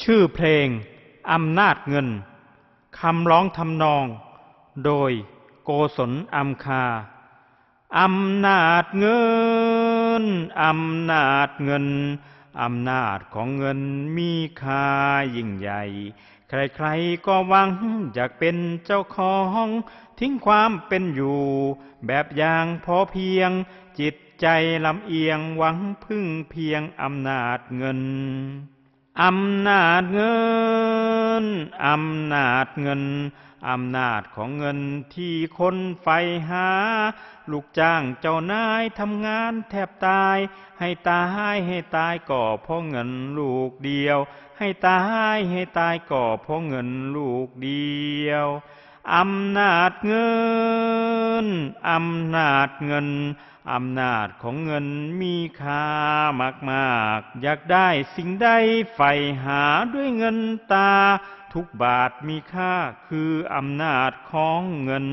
ชื่อเพลงอำนาจเงินคำร้องทำนองโดยโกศลอำคาอำนาจเงินอำนาจเงินอำนาจของเงินมีค่ายิ่งใหญ่ใครๆก็หวังอยากเป็นเจ้าของทิ้งความเป็นอยู่แบบอย่างพอเพียงจิตใจลำเอียงหวังพึ่งเพียงอำนาจเงินอำนาจเงินอำนาจเงินอำนาจของเงินที่คนใฝ่หาลูกจ้างเจ้านายทำงานแทบตายให้ตายก็เพราะเงินลูกเดียวให้ตายก็เพราะเงินลูกเดียวอำนาจเงินอำนาจเงินอำนาจของเงินมีค่ามากอยากได้สิ่งใดใฝ่หาด้วยเงินตาทุกบาทมีค่าคืออำนาจของเงิน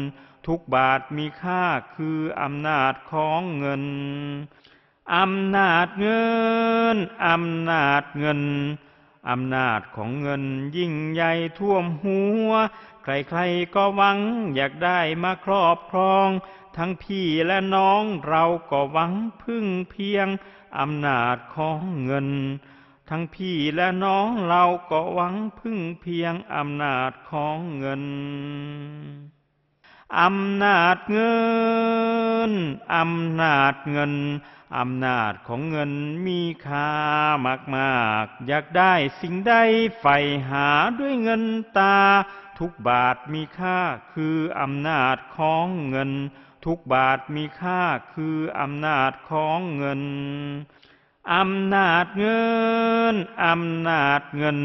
ทุกบาทมีค่าคืออำนาจของเงินอำนาจเงินอำนาจเงินอำนาจของเงินยิ่งใหญ่ท่วมหัวใครๆก็หวังอยากได้มาครอบครองทั้งพี่และน้องเราก็หวังพึ่งเพียงอำนาจของเงินทั้งพี่และน้องเราก็หวังพึ่งเพียงอำนาจของเงินอำนาจเงินอำนาจเงินอำนาจของเงินมีค่ามากอยากได้สิ่งใดใฝ่หาด้วยเงินตาทุกบาทมีค่าคืออำนาจของเงินทุกบาทมีค่าคืออำนาจของเงินอำนาจเงินอำนาจเงิน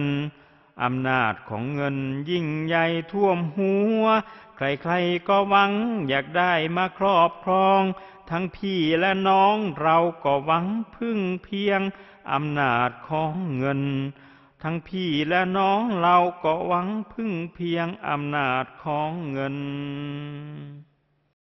อำนาจของเงินยิ่งใหญ่ท่วมหัวใครๆก็หวังอยากได้มาครอบครองทั้งพี่และน้องเราก็หวังพึ่งเพียงอำนาจของเงินทั้งพี่และน้องเราก็หวังพึ่งเพียงอำนาจของเงิน